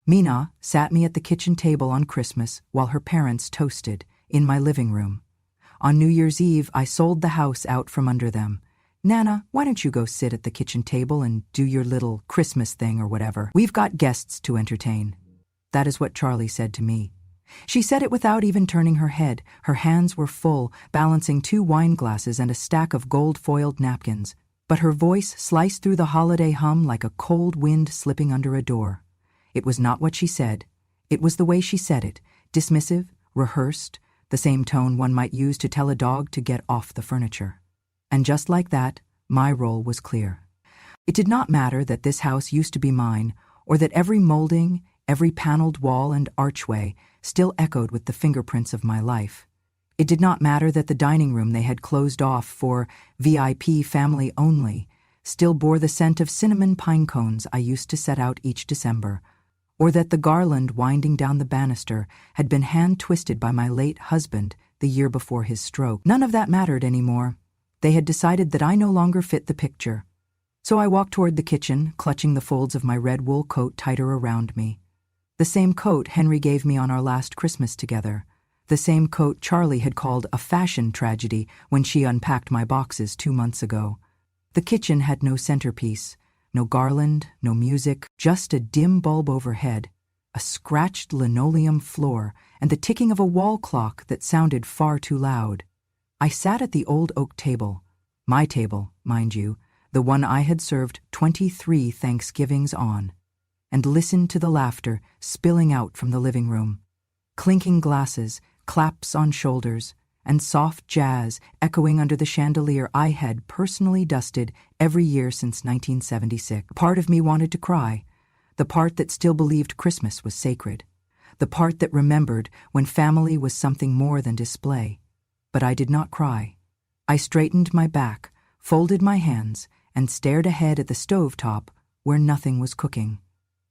Mina sat me at the kitchen table on Christmas while her parents toasted in my living room. On New Year's Eve, I sold the house out from under them. "Nana, why don't you go sit at the kitchen table and do your little Christmas thing or whatever? We've got guests to entertain." That is what Charlie said to me. She said it without even turning her head. Her hands were full, balancing 2 wine glasses and a stack of gold-foiled napkins. But her voice sliced through the holiday hum like a cold wind slipping under a door. It was not what she said. It was the way she said it, dismissive, rehearsed, the same tone one might use to tell a dog to get off the furniture. And just like that, my role was clear. It did not matter that this house used to be mine, or that every molding, every paneled wall and archway still echoed with the fingerprints of my life. It did not matter that the dining room they had closed off for VIP family only still bore the scent of cinnamon pine cones I used to set out each December, or that the garland winding down the banister had been hand-twisted by my late husband the year before his stroke. None of that mattered anymore. They had decided that I no longer fit the picture. So I walked toward the kitchen, clutching the folds of my red wool coat tighter around me. The same coat Henry gave me on our last Christmas together. The same coat Charlie had called a fashion tragedy when she unpacked my boxes 2 months ago. The kitchen had no centerpiece, no garland, no music, just a dim bulb overhead, a scratched linoleum floor, and the ticking of a wall clock that sounded far too loud. I sat at the old oak table, my table, mind you, the one I had served 23 Thanksgivings on, and listened to the laughter spilling out from the living room. Clinking glasses, claps on shoulders, and soft jazz echoing under the chandelier I had personally dusted every year since 1976. Part of me wanted to cry, the part that still believed Christmas was sacred, the part that remembered when family was something more than display. But I did not cry. I straightened my back, folded my hands, and stared ahead at the stovetop where nothing was cooking.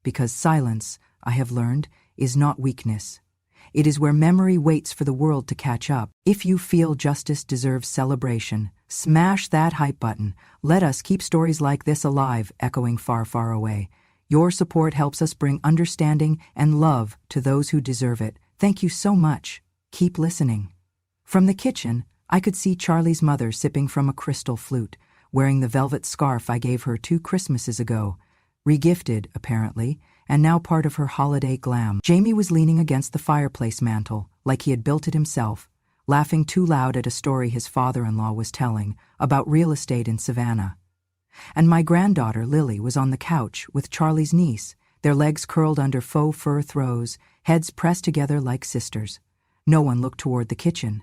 Because silence, I have learned, is not weakness. It is where memory waits for the world to catch up. If you feel justice deserves celebration, smash that hype button. Let us keep stories like this alive, echoing far, far away. Your support helps us bring understanding and love to those who deserve it. Thank you so much. Keep listening. From the kitchen, I could see Charlie's mother sipping from a crystal flute, wearing the velvet scarf I gave her 2 Christmases ago. Regifted, apparently, and now part of her holiday glam. Jamie was leaning against the fireplace mantel, like he had built it himself, laughing too loud at a story his father-in-law was telling about real estate in Savannah. And my granddaughter, Lily, was on the couch with Charlie's niece, their legs curled under faux fur throws, heads pressed together like sisters. No one looked toward the kitchen.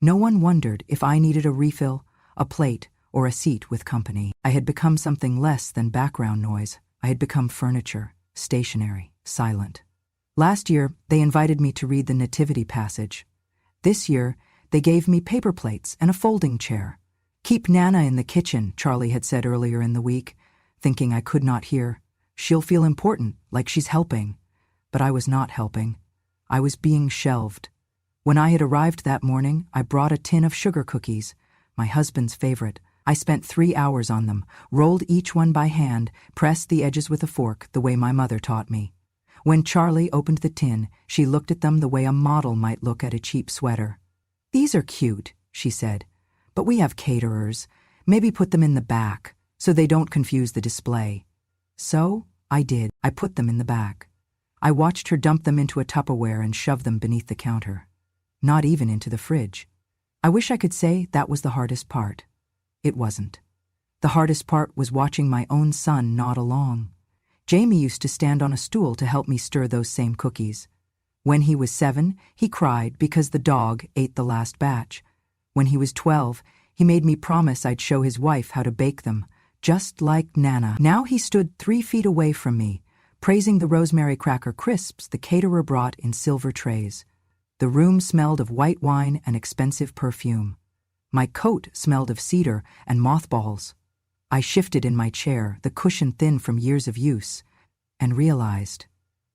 No one wondered if I needed a refill, a plate, or a seat with company. I had become something less than background noise. I had become furniture. Stationary, silent. Last year, they invited me to read the Nativity passage. This year, they gave me paper plates and a folding chair. "Keep Nana in the kitchen," Charlie had said earlier in the week, thinking I could not hear. "She'll feel important, like she's helping." But I was not helping. I was being shelved. When I had arrived that morning, I brought a tin of sugar cookies, my husband's favorite. I spent 3 hours on them, rolled each one by hand, pressed the edges with a fork the way my mother taught me. When Charlie opened the tin, she looked at them the way a model might look at a cheap sweater. "These are cute," she said, "but we have caterers. Maybe put them in the back, so they don't confuse the display." So I did. I put them in the back. I watched her dump them into a Tupperware and shove them beneath the counter. Not even into the fridge. I wish I could say that was the hardest part. It wasn't. The hardest part was watching my own son nod along. Jamie used to stand on a stool to help me stir those same cookies. When he was 7, he cried because the dog ate the last batch. When he was 12, he made me promise I'd show his wife how to bake them, just like Nana. Now he stood 3 feet away from me, praising the rosemary cracker crisps the caterer brought in silver trays. The room smelled of white wine and expensive perfume. My coat smelled of cedar and mothballs. I shifted in my chair, the cushion thin from years of use, and realized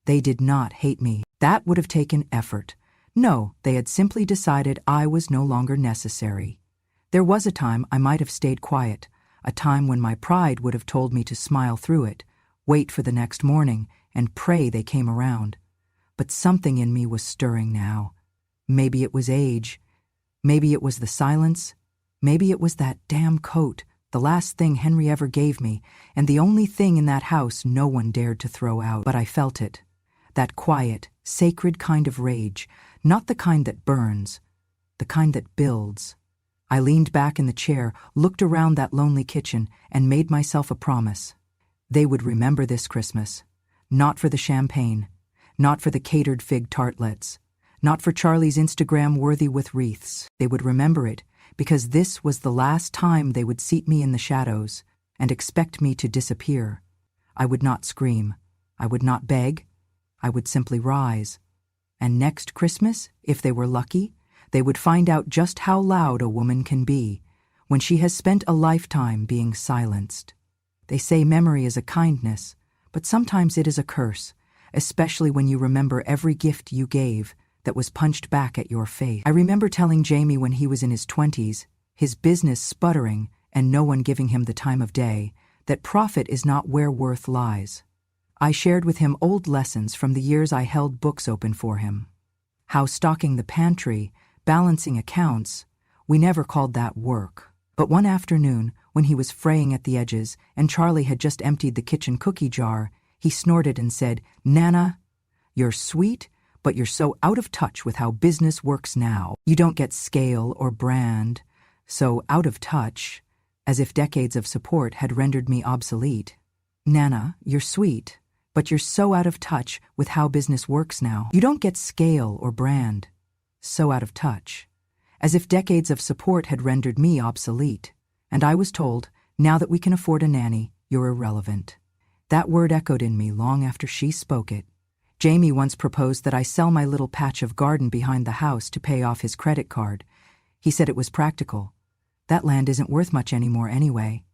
they did not hate me. That would have taken effort. No, they had simply decided I was no longer necessary. There was a time I might have stayed quiet, a time when my pride would have told me to smile through it, wait for the next morning, and pray they came around. But something in me was stirring now. Maybe it was age. Maybe it was the silence. Maybe it was that damn coat, the last thing Henry ever gave me, and the only thing in that house no one dared to throw out. But I felt it. That quiet, sacred kind of rage, not the kind that burns, the kind that builds. I leaned back in the chair, looked around that lonely kitchen, and made myself a promise. They would remember this Christmas. Not for the champagne, not for the catered fig tartlets, not for Charlie's Instagram worthy with wreaths. They would remember it because this was the last time they would seat me in the shadows and expect me to disappear. I would not scream. I would not beg. I would simply rise. And next Christmas, if they were lucky, they would find out just how loud a woman can be when she has spent a lifetime being silenced. They say memory is a kindness, but sometimes it is a curse, especially when you remember every gift you gave that was punched back at your face. I remember telling Jamie when he was in his 20s, his business sputtering and no one giving him the time of day, that profit is not where worth lies. I shared with him old lessons from the years I held books open for him. How stocking the pantry, balancing accounts, we never called that work. But one afternoon, when he was fraying at the edges and Charlie had just emptied the kitchen cookie jar, he snorted and said, "Nana, you're sweet, but you're so out of touch with how business works now. You don't get scale or brand, so out of touch, as if decades of support had rendered me obsolete. Nana, you're sweet, but you're so out of touch with how business works now. You don't get scale or brand, so out of touch, as if decades of support had rendered me obsolete. And I was told, now that we can afford a nanny, you're irrelevant." That word echoed in me long after she spoke it. Jamie once proposed that I sell my little patch of garden behind the house to pay off his credit card. He said it was practical. That land isn't worth much anymore anyway.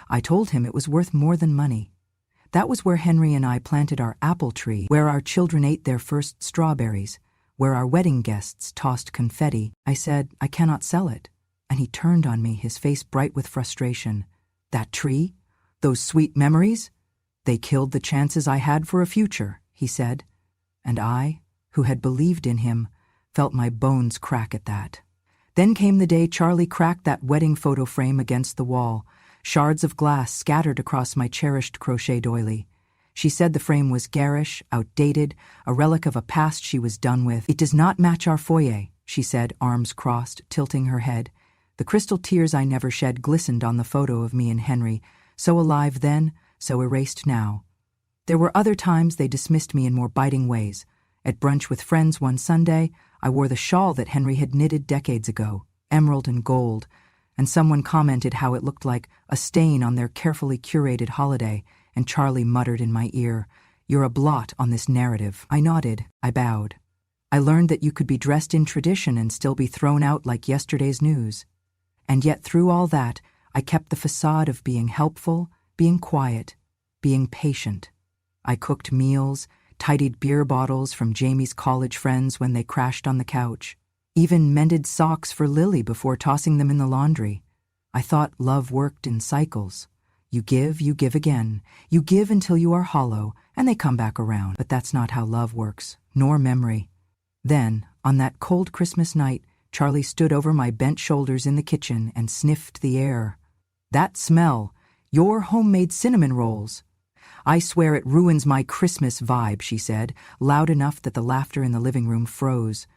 I told him it was worth more than money. That was where Henry and I planted our apple tree, where our children ate their first strawberries, where our wedding guests tossed confetti. I said, "I cannot sell it." And he turned on me, his face bright with frustration. "That tree? Those sweet memories? They killed the chances I had for a future," he said. And I, who had believed in him, felt my bones crack at that. Then came the day Charlie cracked that wedding photo frame against the wall. Shards of glass scattered across my cherished crochet doily. She said the frame was garish, outdated, a relic of a past she was done with. "It does not match our foyer," she said, arms crossed, tilting her head. The crystal tears I never shed glistened on the photo of me and Henry, so alive then, so erased now. There were other times they dismissed me in more biting ways. At brunch with friends one Sunday, I wore the shawl that Henry had knitted decades ago, emerald and gold, and someone commented how it looked like a stain on their carefully curated holiday, and Charlie muttered in my ear, "You're a blot on this narrative." I nodded. I bowed. I learned that you could be dressed in tradition and still be thrown out like yesterday's news. And yet through all that, I kept the facade of being helpful, being quiet, being patient. I cooked meals, tidied beer bottles from Jamie's college friends when they crashed on the couch, even mended socks for Lily before tossing them in the laundry. I thought love worked in cycles. You give again. You give until you are hollow, and they come back around. But that's not how love works, nor memory. Then, on that cold Christmas night, Charlie stood over my bent shoulders in the kitchen and sniffed the air. "That smell, your homemade cinnamon rolls. I swear it ruins my Christmas vibe," she said, loud enough that the laughter in the living room froze.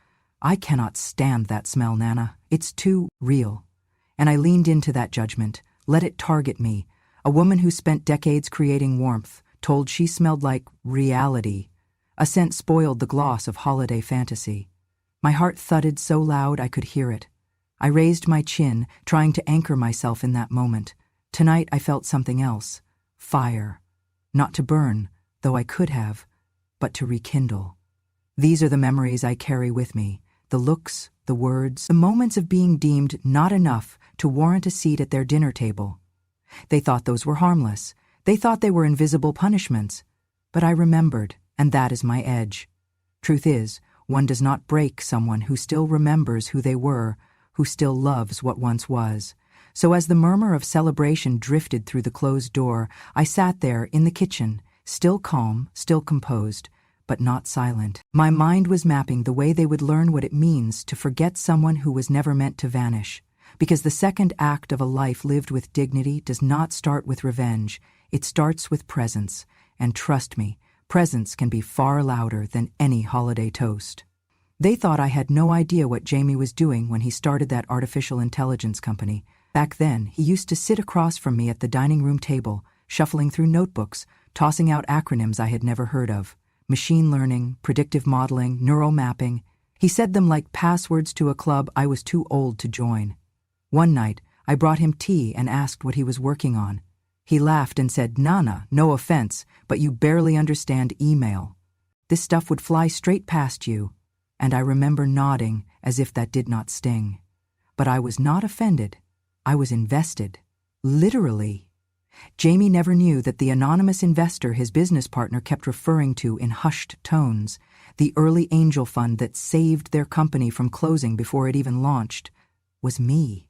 "I cannot stand that smell, Nana. It's too real." And I leaned into that judgment, let it target me, a woman who spent decades creating warmth, told she smelled like reality. A scent spoiled the gloss of holiday fantasy. My heart thudded so loud I could hear it. I raised my chin, trying to anchor myself in that moment. Tonight I felt something else. Fire. Not to burn, though I could have, but to rekindle. These are the memories I carry with me, the looks, the words, the moments of being deemed not enough to warrant a seat at their dinner table. They thought those were harmless. They thought they were invisible punishments. But I remembered, and that is my edge. Truth is, one does not break someone who still remembers who they were, who still loves what once was. So as the murmur of celebration drifted through the closed door, I sat there in the kitchen, Still calm, still composed, but not silent. My mind was mapping the way they would learn what it means to forget someone who was never meant to vanish. Because the second act of a life lived with dignity does not start with revenge, it starts with presence. And trust me, presence can be far louder than any holiday toast. They thought I had no idea what Jamie was doing when he started that artificial intelligence company. Back then, he used to sit across from me at the dining room table, shuffling through notebooks, tossing out acronyms I had never heard of. Machine learning, predictive modeling, neural mapping. He said them like passwords to a club I was too old to join. One night, I brought him tea and asked what he was working on. He laughed and said, "Nana, no offense, but you barely understand email. This stuff would fly straight past you." And I remember nodding as if that did not sting. But I was not offended. I was invested. Literally. Jamie never knew that the anonymous investor his business partner kept referring to in hushed tones, the early angel fund that saved their company from closing before it even launched, was me.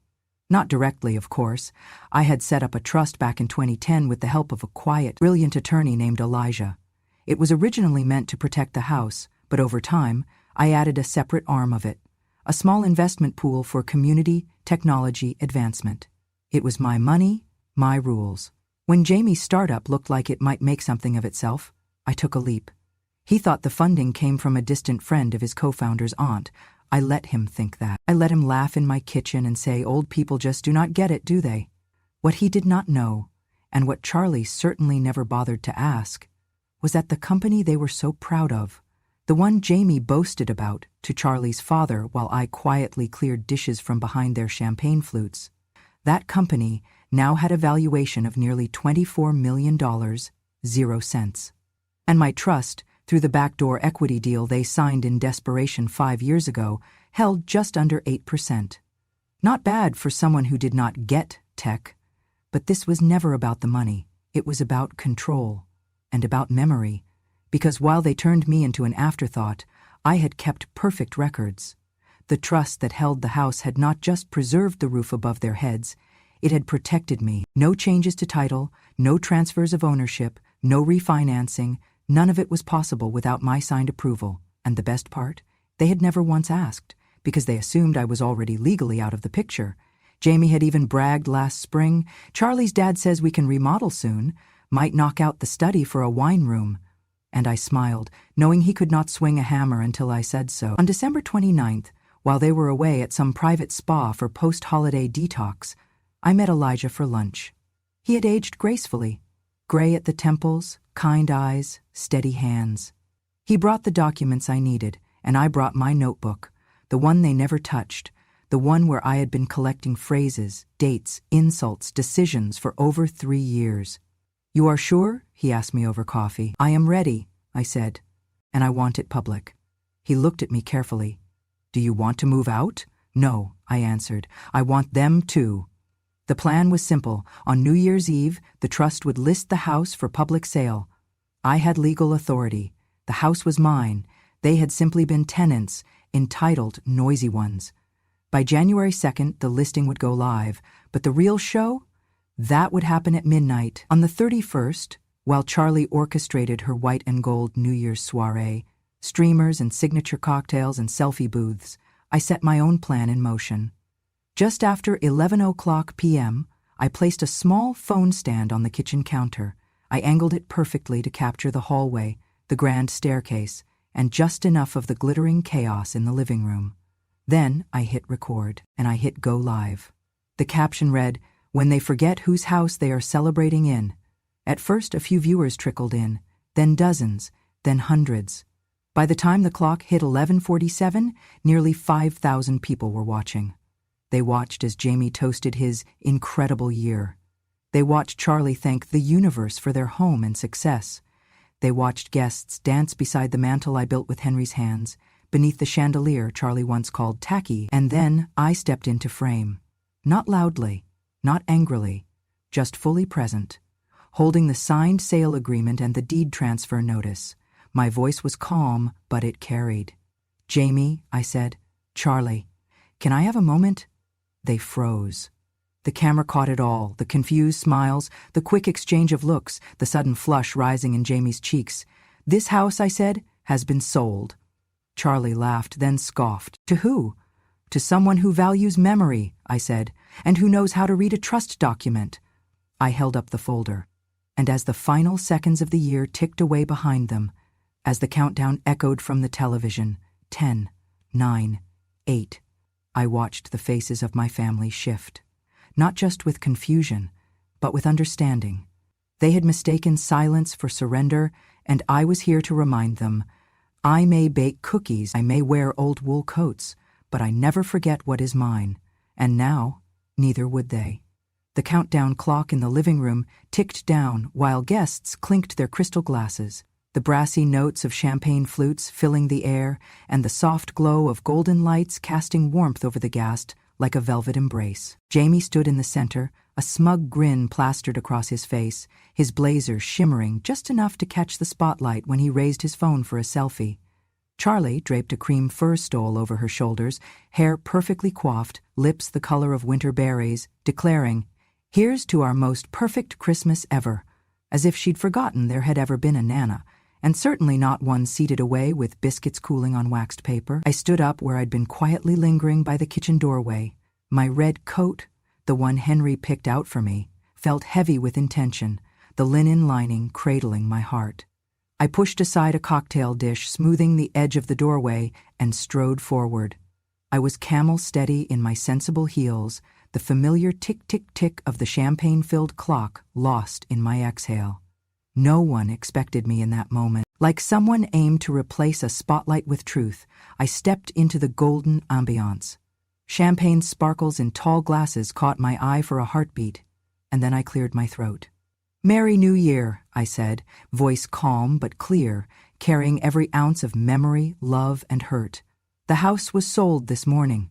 Not directly, of course. I had set up a trust back in 2010 with the help of a quiet, brilliant attorney named Elijah. It was originally meant to protect the house, but over time, I added a separate arm of it, a small investment pool for community technology advancement. It was my money, my rules. When Jamie's startup looked like it might make something of itself, I took a leap. He thought the funding came from a distant friend of his co-founder's aunt. I let him think that. I let him laugh in my kitchen and say old people just do not get it, do they? What he did not know, and what Charlie certainly never bothered to ask, was that the company they were so proud of, the one Jamie boasted about to Charlie's father while I quietly cleared dishes from behind their champagne flutes, that company now had a valuation of nearly $24 million, 0 cents. And my trust, through the backdoor equity deal they signed in desperation 5 years ago, held just under 8%. Not bad for someone who did not get tech, but this was never about the money. It was about control and about memory, because while they turned me into an afterthought, I had kept perfect records. The trust that held the house had not just preserved the roof above their heads, it had protected me. No changes to title, no transfers of ownership, no refinancing. None of it was possible without my signed approval. And the best part? They had never once asked, because they assumed I was already legally out of the picture. Jamie had even bragged last spring, "Charlie's dad says we can remodel soon, might knock out the study for a wine room." And I smiled, knowing he could not swing a hammer until I said so. On December 29th, while they were away at some private spa for post-holiday detox, I met Elijah for lunch. He had aged gracefully, gray at the temples, kind eyes, steady hands. He brought the documents I needed, and I brought my notebook, the one they never touched, the one where I had been collecting phrases, dates, insults, decisions for over 3 years. "You are sure?" he asked me over coffee. "I am ready," I said, "and I want it public." He looked at me carefully. "Do you want to move out?" "No," I answered. "I want them too." The plan was simple. On New Year's Eve, the trust would list the house for public sale. I had legal authority. The house was mine. They had simply been tenants, entitled noisy ones. By January 2nd, the listing would go live, but the real show? That would happen at midnight. On the 31st, while Charlie orchestrated her white and gold New Year's soiree, streamers and signature cocktails and selfie booths, I set my own plan in motion. Just after 11:00 p.m., I placed a small phone stand on the kitchen counter. I angled it perfectly to capture the hallway, the grand staircase, and just enough of the glittering chaos in the living room. Then I hit record, and I hit go live. The caption read, "When they forget whose house they are celebrating in." At first, a few viewers trickled in, then dozens, then hundreds. By the time the clock hit 11:47, nearly 5,000 people were watching. They watched as Jamie toasted his incredible year. They watched Charlie thank the universe for their home and success. They watched guests dance beside the mantel I built with Henry's hands, beneath the chandelier Charlie once called tacky, and then I stepped into frame. Not loudly, not angrily, just fully present, holding the signed sale agreement and the deed transfer notice. My voice was calm, but it carried. "Jamie," I said, "Charlie, can I have a moment?" They froze. The camera caught it all, the confused smiles, the quick exchange of looks, the sudden flush rising in Jamie's cheeks. "This house," I said, "has been sold." Charlie laughed, then scoffed. "To who?" "To someone who values memory," I said, "and who knows how to read a trust document." I held up the folder, and as the final seconds of the year ticked away behind them, as the countdown echoed from the television, 10, 9, 8, I watched the faces of my family shift. Not just with confusion, but with understanding. They had mistaken silence for surrender, and I was here to remind them, I may bake cookies, I may wear old wool coats, but I never forget what is mine. And now, neither would they. The countdown clock in the living room ticked down while guests clinked their crystal glasses, the brassy notes of champagne flutes filling the air, and the soft glow of golden lights casting warmth over the guest like a velvet embrace. Jamie stood in the center, a smug grin plastered across his face, his blazer shimmering just enough to catch the spotlight when he raised his phone for a selfie. Charlie draped a cream fur stole over her shoulders, hair perfectly coiffed, lips the color of winter berries, declaring, "Here's to our most perfect Christmas ever," as if she'd forgotten there had ever been a Nana, and certainly not one seated away with biscuits cooling on waxed paper. I stood up where I'd been quietly lingering by the kitchen doorway. My red coat, the one Henry picked out for me, felt heavy with intention, the linen lining cradling my heart. I pushed aside a cocktail dish, smoothing the edge of the doorway, and strode forward. I was camel-steady in my sensible heels, the familiar tick-tick-tick of the champagne-filled clock lost in my exhale. No one expected me in that moment. Like someone aimed to replace a spotlight with truth, I stepped into the golden ambiance. Champagne sparkles in tall glasses caught my eye for a heartbeat, and then I cleared my throat. "Merry New Year," I said, voice calm but clear, carrying every ounce of memory, love, and hurt. The house was sold this morning.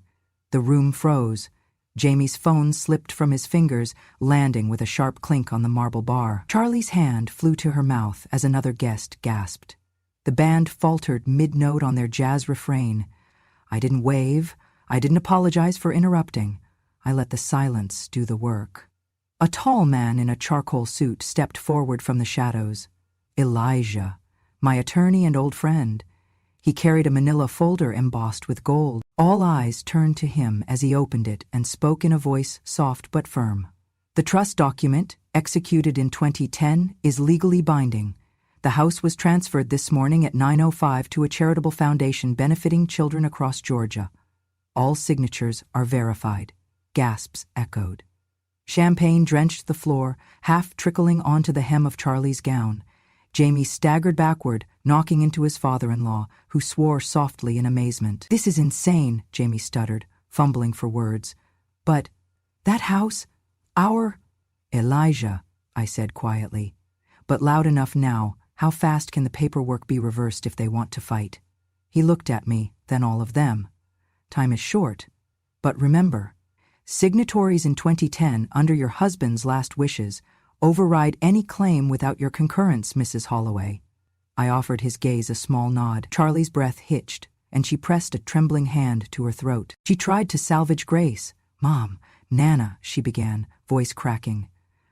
The room froze. Jamie's phone slipped from his fingers, landing with a sharp clink on the marble bar. Charlie's hand flew to her mouth as another guest gasped. The band faltered mid-note on their jazz refrain. I didn't wave. I didn't apologize for interrupting. I let the silence do the work. A tall man in a charcoal suit stepped forward from the shadows. Elijah, my attorney and old friend. He carried a manila folder embossed with gold. All eyes turned to him as he opened it and spoke in a voice soft but firm. "The trust document, executed in 2010, is legally binding. The house was transferred this morning at 9:05 to a charitable foundation benefiting children across Georgia. All signatures are verified." Gasps echoed. Champagne drenched the floor, half trickling onto the hem of Charlie's gown. Jamie staggered backward, knocking into his father-in-law, who swore softly in amazement. "This is insane," Jamie stuttered, fumbling for words. "But that house, our—" "Elijah," I said quietly, but loud enough now. How fast can the paperwork be reversed if they want to fight? He looked at me, then all of them. "Time is short. But remember, signatories in 2010 under your husband's last wishes override any claim without your concurrence, Mrs. Holloway." I offered his gaze a small nod. Charlie's breath hitched, and she pressed a trembling hand to her throat. She tried to salvage grace. "Mom, Nana," she began, voice cracking.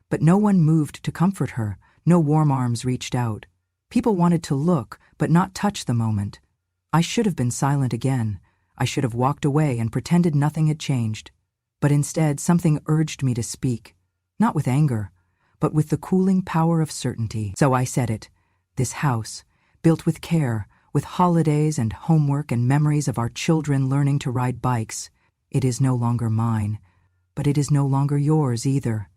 But no one moved to comfort her. No warm arms reached out. People wanted to look, but not touch the moment. I should have been silent again. I should have walked away and pretended nothing had changed. But instead, something urged me to speak, not with anger, but with the cooling power of certainty. So I said it. This house, built with care, with holidays and homework and memories of our children learning to ride bikes, it is no longer mine, but it is no longer yours either.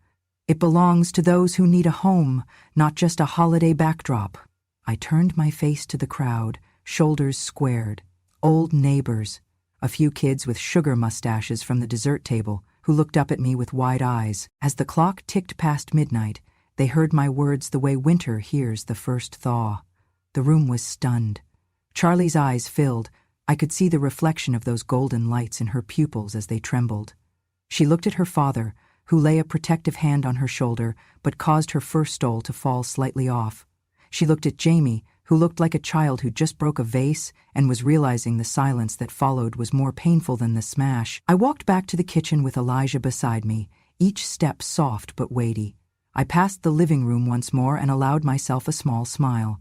It belongs to those who need a home, not just a holiday backdrop. I turned my face to the crowd, shoulders squared. Old neighbors, a few kids with sugar mustaches from the dessert table, who looked up at me with wide eyes. As the clock ticked past midnight, they heard my words the way winter hears the first thaw. The room was stunned. Charlie's eyes filled. I could see the reflection of those golden lights in her pupils as they trembled. She looked at her father, who lay a protective hand on her shoulder, but caused her fur stole to fall slightly off. She looked at Jamie, who looked like a child who just broke a vase and was realizing the silence that followed was more painful than the smash. I walked back to the kitchen with Elijah beside me, each step soft but weighty. I passed the living room once more and allowed myself a small smile.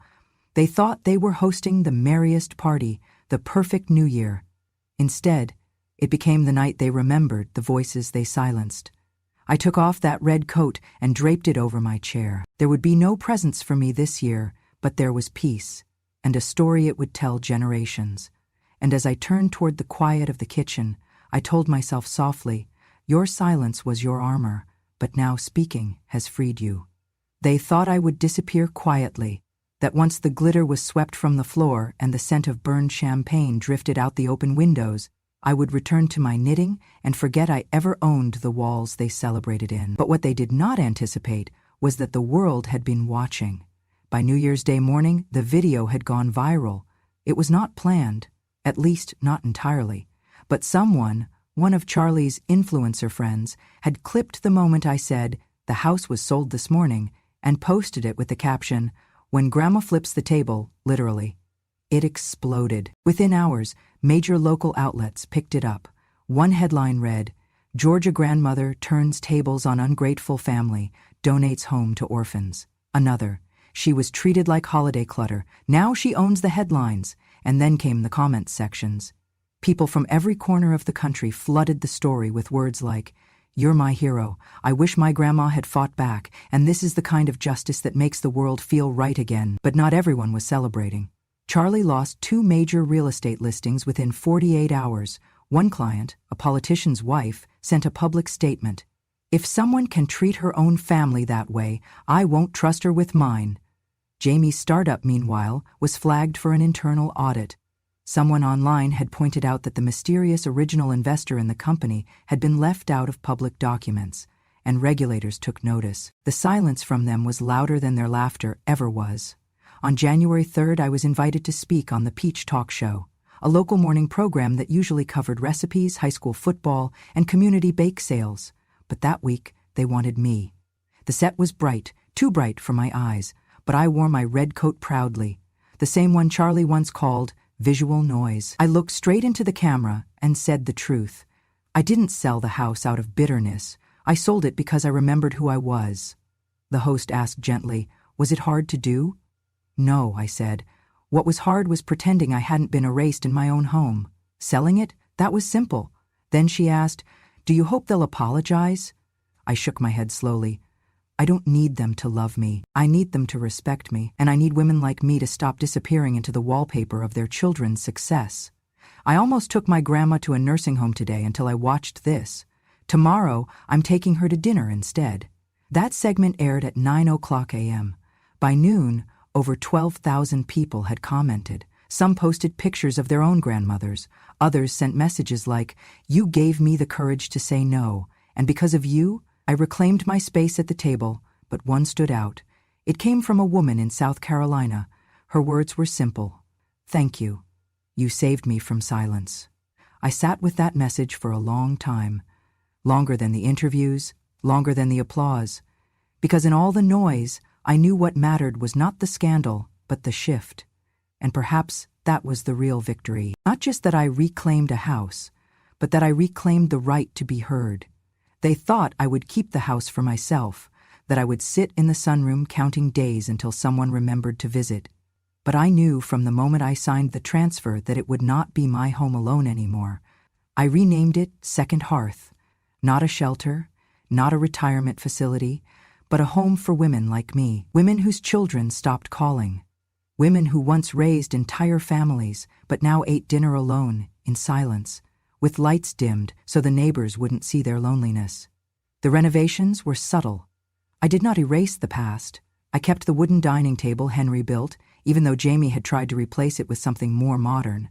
They thought they were hosting the merriest party, the perfect New Year. Instead, it became the night they remembered, the voices they silenced. I took off that red coat and draped it over my chair. There would be no presents for me this year, but there was peace, and a story it would tell generations. And as I turned toward the quiet of the kitchen, I told myself softly, your silence was your armor, but now speaking has freed you. They thought I would disappear quietly, that once the glitter was swept from the floor and the scent of burned champagne drifted out the open windows, I would return to my knitting and forget I ever owned the walls they celebrated in. But what they did not anticipate was that the world had been watching. By New Year's Day morning, the video had gone viral. It was not planned, at least not entirely, but someone, one of Charlie's influencer friends, had clipped the moment I said, "The house was sold this morning," and posted it with the caption, "When Grandma flips the table," literally. It exploded. Within hours, major local outlets picked it up. One headline read, "Georgia grandmother turns tables on ungrateful family, donates home to orphans." Another, "She was treated like holiday clutter, now she owns the headlines." And then came the comments sections. People from every corner of the country flooded the story with words like, "You're my hero, I wish my grandma had fought back, and this is the kind of justice that makes the world feel right again." But not everyone was celebrating. Charlie lost 2 major real estate listings within 48 hours. One client, a politician's wife, sent a public statement. "If someone can treat her own family that way, I won't trust her with mine." Jamie's startup, meanwhile, was flagged for an internal audit. Someone online had pointed out that the mysterious original investor in the company had been left out of public documents, and regulators took notice. The silence from them was louder than their laughter ever was. On January 3rd, I was invited to speak on the Peach Talk Show, a local morning program that usually covered recipes, high school football, and community bake sales. But that week, they wanted me. The set was bright, too bright for my eyes, but I wore my red coat proudly, the same one Charlie once called visual noise. I looked straight into the camera and said the truth. I didn't sell the house out of bitterness. I sold it because I remembered who I was. The host asked gently, "Was it hard to do?" "No," I said. "What was hard was pretending I hadn't been erased in my own home. Selling it? That was simple." Then she asked, "Do you hope they'll apologize?" I shook my head slowly. "I don't need them to love me. I need them to respect me, and I need women like me to stop disappearing into the wallpaper of their children's success. I almost took my grandma to a nursing home today until I watched this. Tomorrow, I'm taking her to dinner instead." That segment aired at 9:00 a.m. By noon, over 12,000 people had commented. Some posted pictures of their own grandmothers. Others sent messages like, "You gave me the courage to say no, and because of you, I reclaimed my space at the table." But one stood out. It came from a woman in South Carolina. Her words were simple. "Thank you. You saved me from silence." I sat with that message for a long time. Longer than the interviews, longer than the applause. Because in all the noise, I knew what mattered was not the scandal, but the shift. And perhaps that was the real victory. Not just that I reclaimed a house, but that I reclaimed the right to be heard. They thought I would keep the house for myself, that I would sit in the sunroom counting days until someone remembered to visit. But I knew from the moment I signed the transfer that it would not be my home alone anymore. I renamed it Second Hearth. Not a shelter, not a retirement facility, but a home for women like me, women whose children stopped calling, women who once raised entire families but now ate dinner alone, in silence, with lights dimmed so the neighbors wouldn't see their loneliness. The renovations were subtle. I did not erase the past. I kept the wooden dining table Henry built, even though Jamie had tried to replace it with something more modern.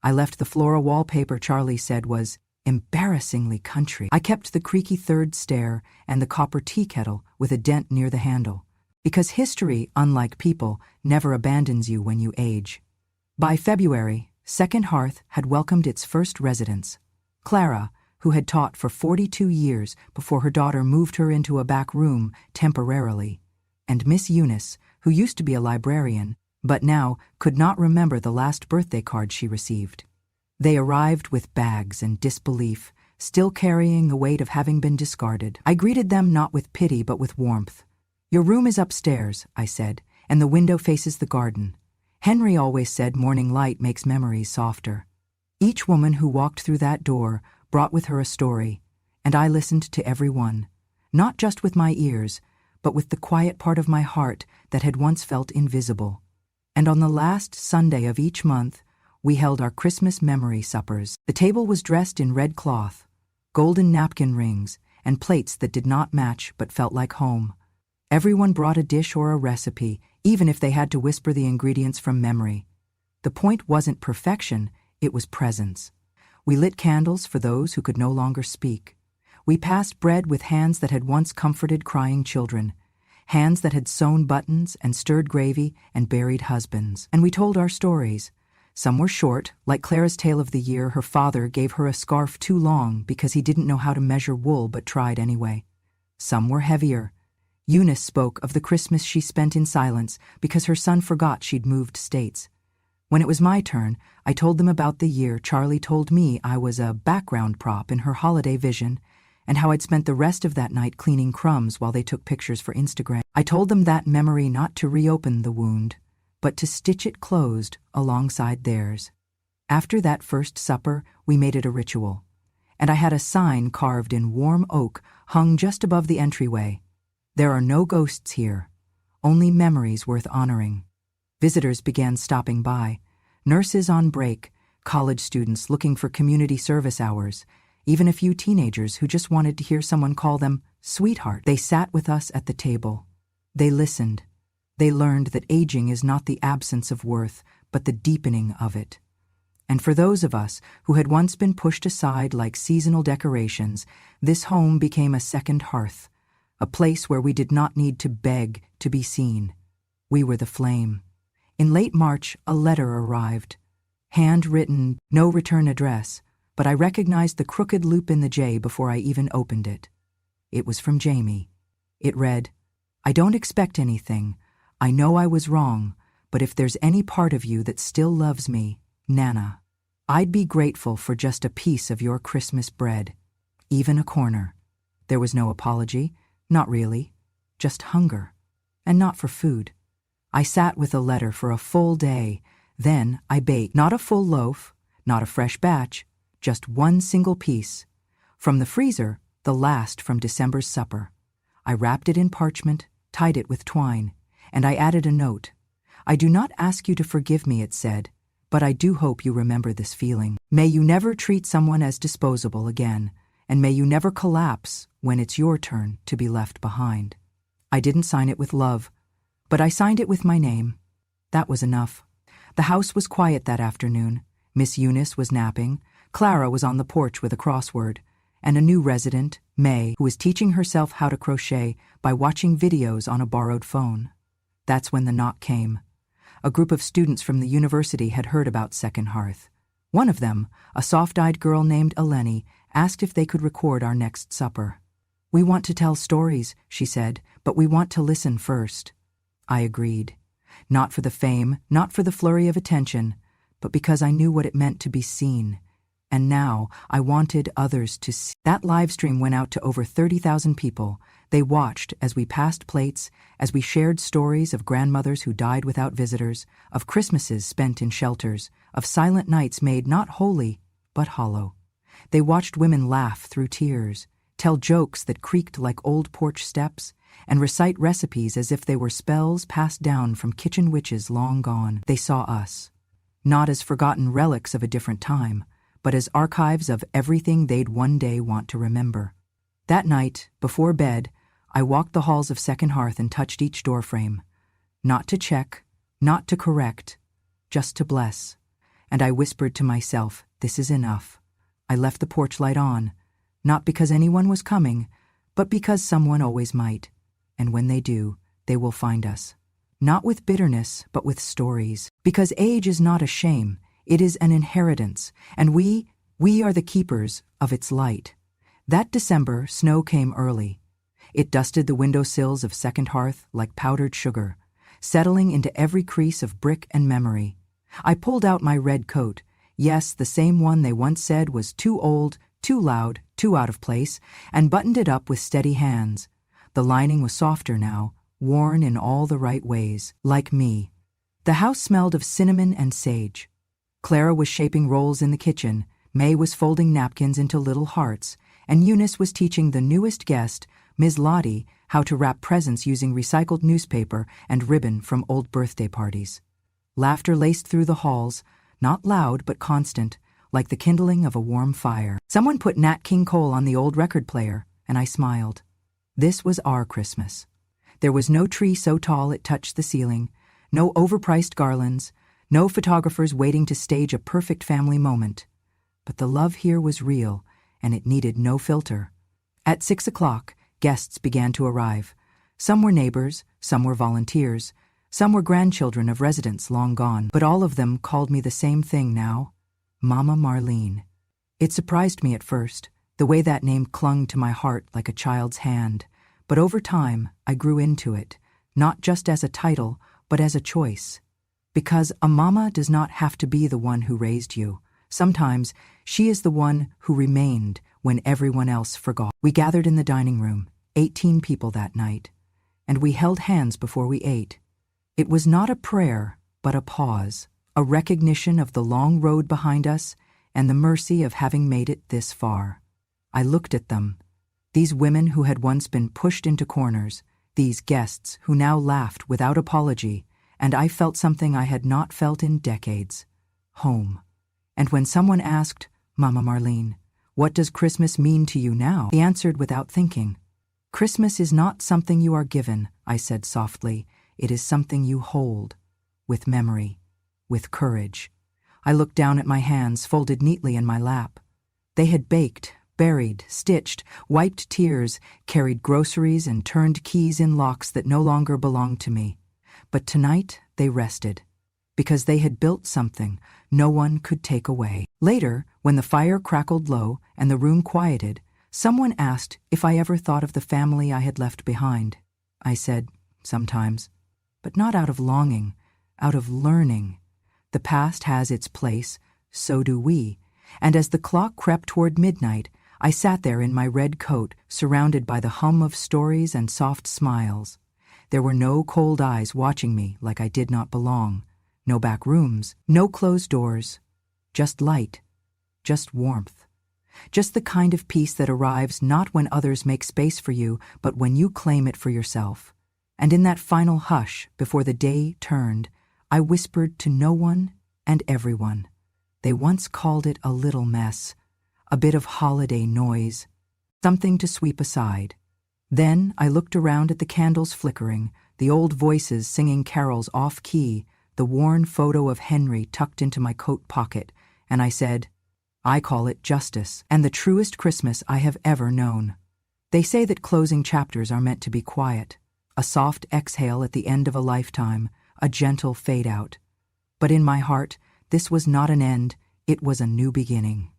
I left the floral wallpaper Charlie said was embarrassingly country. I kept the creaky third stair and the copper tea kettle with a dent near the handle. Because history, unlike people, never abandons you when you age. By February, Second Hearth had welcomed its first residents. Clara, who had taught for 42 years before her daughter moved her into a back room temporarily, and Miss Eunice, who used to be a librarian, but now could not remember the last birthday card she received. They arrived with bags and disbelief, still carrying the weight of having been discarded. I greeted them not with pity but with warmth. "Your room is upstairs," I said, "and the window faces the garden. Henry always said morning light makes memories softer." Each woman who walked through that door brought with her a story, and I listened to every one, not just with my ears, but with the quiet part of my heart that had once felt invisible. And on the last Sunday of each month, we held our Christmas memory suppers. The table was dressed in red cloth, golden napkin rings, and plates that did not match but felt like home. Everyone brought a dish or a recipe, even if they had to whisper the ingredients from memory. The point wasn't perfection, it was presence. We lit candles for those who could no longer speak. We passed bread with hands that had once comforted crying children, hands that had sewn buttons and stirred gravy and buried husbands. And we told our stories. Some were short, like Clara's tale of the year her father gave her a scarf too long because he didn't know how to measure wool but tried anyway. Some were heavier. Eunice spoke of the Christmas she spent in silence because her son forgot she'd moved states. When it was my turn, I told them about the year Charlie told me I was a background prop in her holiday vision, and how I'd spent the rest of that night cleaning crumbs while they took pictures for Instagram. I told them that memory not to reopen the wound, but to stitch it closed alongside theirs. After that first supper, we made it a ritual, and I had a sign carved in warm oak hung just above the entryway. "There are no ghosts here, only memories worth honoring." Visitors began stopping by, nurses on break, college students looking for community service hours, even a few teenagers who just wanted to hear someone call them sweetheart. They sat with us at the table. They listened. They learned that aging is not the absence of worth, but the deepening of it. And for those of us who had once been pushed aside like seasonal decorations, this home became a second hearth, a place where we did not need to beg to be seen. We were the flame. In late March, a letter arrived. Handwritten, no return address, but I recognized the crooked loop in the J before I even opened it. It was from Jamie. It read, "I don't expect anything. I know I was wrong, but if there's any part of you that still loves me, Nana, I'd be grateful for just a piece of your Christmas bread, even a corner." There was no apology, not really, just hunger, and not for food. I sat with the letter for a full day. Then I baked, not a full loaf, not a fresh batch, just one single piece. From the freezer, the last from December's supper. I wrapped it in parchment, tied it with twine, and I added a note. "I do not ask you to forgive me," it said, "but I do hope you remember this feeling. May you never treat someone as disposable again, and may you never collapse when it's your turn to be left behind." I didn't sign it with love, but I signed it with my name. That was enough. The house was quiet that afternoon. Miss Eunice was napping, Clara was on the porch with a crossword, and a new resident, May, who was teaching herself how to crochet by watching videos on a borrowed phone. That's when the knock came. A group of students from the university had heard about Second Hearth. One of them, a soft-eyed girl named Eleni, asked if they could record our next supper. "We want to tell stories," she said, "but we want to listen first." I agreed. Not for the fame, not for the flurry of attention, but because I knew what it meant to be seen. And now I wanted others to see. That live stream went out to over 30,000 people. They watched as we passed plates, as we shared stories of grandmothers who died without visitors, of Christmases spent in shelters, of silent nights made not holy, but hollow. They watched women laugh through tears, tell jokes that creaked like old porch steps, and recite recipes as if they were spells passed down from kitchen witches long gone. They saw us, not as forgotten relics of a different time, but as archives of everything they'd one day want to remember. That night, before bed, I walked the halls of Second Hearth and touched each doorframe. Not to check, not to correct, just to bless. And I whispered to myself, "This is enough." I left the porch light on, not because anyone was coming, but because someone always might. And when they do, they will find us. Not with bitterness, but with stories. Because age is not a shame, it is an inheritance, and we are the keepers of its light. That December, snow came early. It dusted the windowsills of Second Hearth like powdered sugar, settling into every crease of brick and memory. I pulled out my red coat, yes, the same one they once said was too old, too loud, too out of place, and buttoned it up with steady hands. The lining was softer now, worn in all the right ways, like me. The house smelled of cinnamon and sage. Clara was shaping rolls in the kitchen, May was folding napkins into little hearts, and Eunice was teaching the newest guest, Ms. Lottie, how to wrap presents using recycled newspaper and ribbon from old birthday parties. Laughter laced through the halls, not loud but constant, like the kindling of a warm fire. Someone put Nat King Cole on the old record player, and I smiled. This was our Christmas. There was no tree so tall it touched the ceiling, no overpriced garlands, no photographers waiting to stage a perfect family moment. But the love here was real, and it needed no filter. At 6 o'clock, guests began to arrive. Some were neighbors, some were volunteers, some were grandchildren of residents long gone, but all of them called me the same thing now, Mama Marlene. It surprised me at first, the way that name clung to my heart like a child's hand, but over time I grew into it, not just as a title, but as a choice. Because a mama does not have to be the one who raised you. Sometimes she is the one who remained when everyone else forgot. We gathered in the dining room, 18 people that night, and we held hands before we ate. It was not a prayer, but a pause, a recognition of the long road behind us and the mercy of having made it this far. I looked at them, these women who had once been pushed into corners, these guests who now laughed without apology, and I felt something I had not felt in decades, home. And when someone asked, Mama Marlene, what does Christmas mean to you now? He answered without thinking. Christmas is not something you are given, I said softly. It is something you hold, with memory, with courage. I looked down at my hands folded neatly in my lap. They had baked, buried, stitched, wiped tears, carried groceries and turned keys in locks that no longer belonged to me. But tonight they rested, because they had built something no one could take away. Later, when the fire crackled low and the room quieted, someone asked if I ever thought of the family I had left behind. I said, sometimes, but not out of longing, out of learning. The past has its place, so do we, and as the clock crept toward midnight, I sat there in my red coat, surrounded by the hum of stories and soft smiles. There were no cold eyes watching me like I did not belong, no back rooms, no closed doors, just light, just warmth, just the kind of peace that arrives not when others make space for you, but when you claim it for yourself. And in that final hush, before the day turned, I whispered to no one and everyone. They once called it a little mess, a bit of holiday noise, something to sweep aside. Then I looked around at the candles flickering, the old voices singing carols off-key, the worn photo of Henry tucked into my coat pocket, and I said, I call it justice, and the truest Christmas I have ever known. They say that closing chapters are meant to be quiet, a soft exhale at the end of a lifetime, a gentle fade-out. But in my heart, this was not an end, it was a new beginning.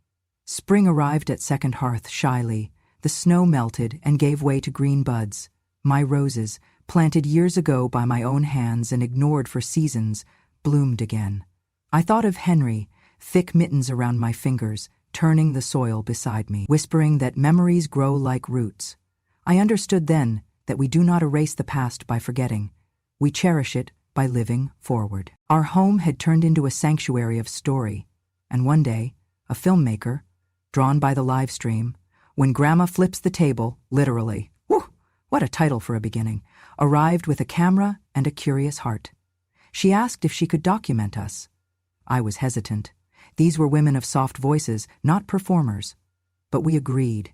Spring arrived at Second Hearth shyly. The snow melted and gave way to green buds. My roses, planted years ago by my own hands and ignored for seasons, bloomed again. I thought of Henry, thick mittens around my fingers, turning the soil beside me, whispering that memories grow like roots. I understood then that we do not erase the past by forgetting. We cherish it by living forward. Our home had turned into a sanctuary of story, and one day, a filmmaker, drawn by the live stream, when Grandma flips the table, literally, whew, what a title for a beginning, arrived with a camera and a curious heart. She asked if she could document us. I was hesitant. These were women of soft voices, not performers. But we agreed.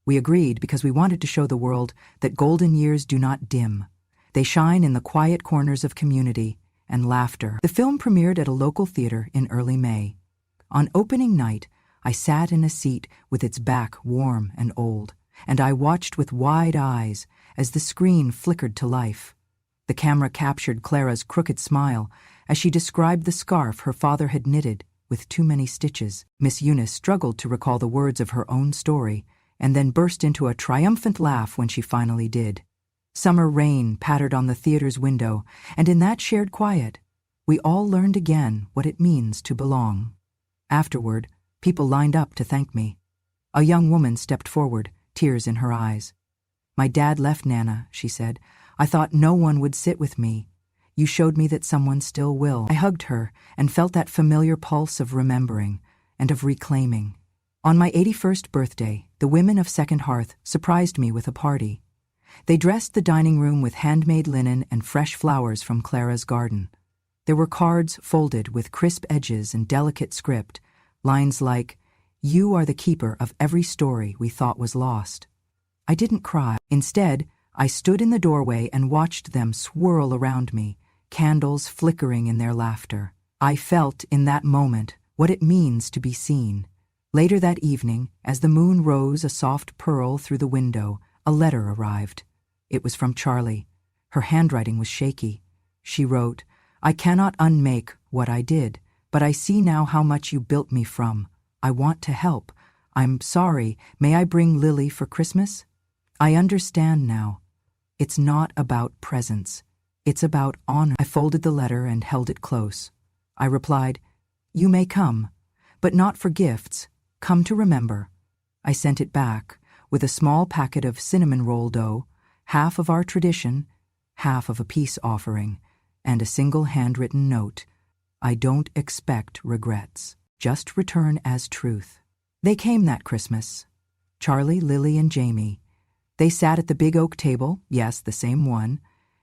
We agreed because we wanted to show the world that golden years do not dim. They shine in the quiet corners of community and laughter. The film premiered at a local theater in early May. On opening night, I sat in a seat with its back warm and old, and I watched with wide eyes as the screen flickered to life. The camera captured Clara's crooked smile as she described the scarf her father had knitted with too many stitches. Miss Eunice struggled to recall the words of her own story, and then burst into a triumphant laugh when she finally did. Summer rain pattered on the theater's window, and in that shared quiet, we all learned again what it means to belong. Afterward, people lined up to thank me. A young woman stepped forward, tears in her eyes. "My dad left, Nana," she said. "I thought no one would sit with me. You showed me that someone still will." I hugged her and felt that familiar pulse of remembering and of reclaiming. On my 81st birthday, the women of Second Hearth surprised me with a party. They dressed the dining room with handmade linen and fresh flowers from Clara's garden. There were cards folded with crisp edges and delicate script, lines like, "You are the keeper of every story we thought was lost." I didn't cry. Instead, I stood in the doorway and watched them swirl around me, candles flickering in their laughter. I felt in that moment what it means to be seen. Later that evening, as the moon rose a soft pearl through the window, a letter arrived. It was from Charlie. Her handwriting was shaky. She wrote, "I cannot unmake what I did, but I see now how much you built me from. I want to help. I'm sorry. May I bring Lily for Christmas? I understand now. It's not about presents. It's about honor." I folded the letter and held it close. I replied, "You may come, but not for gifts. Come to remember." I sent it back with a small packet of cinnamon roll dough, half of our tradition, half of a peace offering, and a single handwritten note. "I don't expect regrets. Just return as truth." They came that Christmas. Charlie, Lily, and Jamie. They sat at the big oak table, yes, the same one.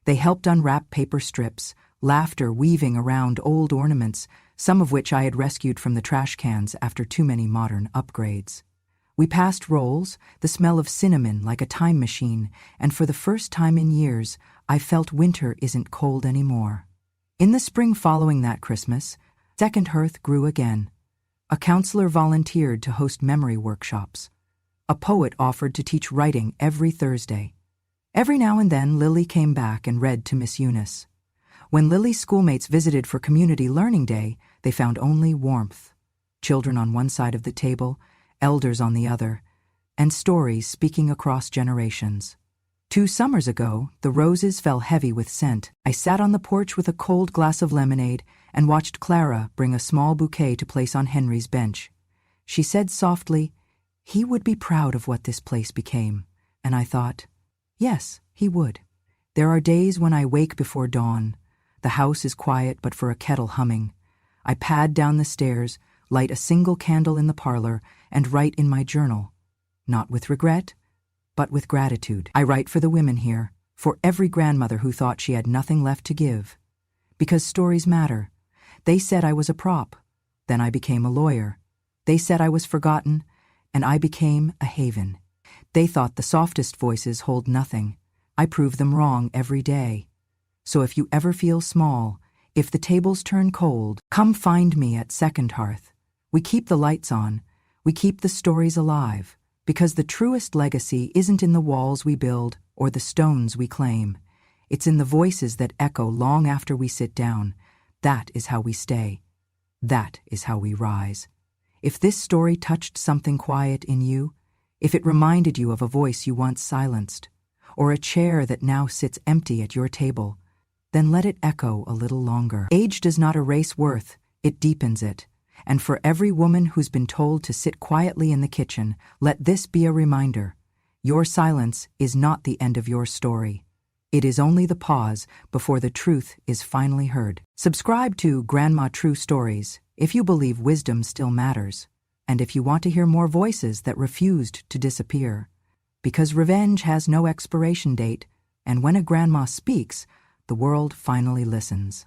They helped unwrap paper strips, laughter weaving around old ornaments, some of which I had rescued from the trash cans after too many modern upgrades. We passed rolls, the smell of cinnamon like a time machine, and for the first time in years, I felt winter isn't cold anymore. In the spring following that Christmas, Second Hearth grew again. A counselor volunteered to host memory workshops. A poet offered to teach writing every Thursday. Every now and then, Lily came back and read to Miss Eunice. When Lily's schoolmates visited for Community Learning Day, they found only warmth. Children on one side of the table, elders on the other, and stories speaking across generations. 2 summers ago, the roses fell heavy with scent. I sat on the porch with a cold glass of lemonade and watched Clara bring a small bouquet to place on Henry's bench. She said softly, "He would be proud of what this place became." And I thought, yes, he would. There are days when I wake before dawn. The house is quiet but for a kettle humming. I pad down the stairs, light a single candle in the parlor, and write in my journal. Not with regret, but with gratitude. I write for the women here, for every grandmother who thought she had nothing left to give. Because stories matter. They said I was a prop. Then I became a lawyer. They said I was forgotten, and I became a haven. They thought the softest voices hold nothing. I prove them wrong every day. So if you ever feel small, if the tables turn cold, come find me at Second Hearth. We keep the lights on. We keep the stories alive. Because the truest legacy isn't in the walls we build or the stones we claim. It's in the voices that echo long after we sit down. That is how we stay. That is how we rise. If this story touched something quiet in you, if it reminded you of a voice you once silenced, or a chair that now sits empty at your table, then let it echo a little longer. Age does not erase worth, it deepens it. And for every woman who's been told to sit quietly in the kitchen, let this be a reminder. Your silence is not the end of your story. It is only the pause before the truth is finally heard. Subscribe to Grandma True Stories if you believe wisdom still matters, and if you want to hear more voices that refused to disappear. Because revenge has no expiration date, and when a grandma speaks, the world finally listens.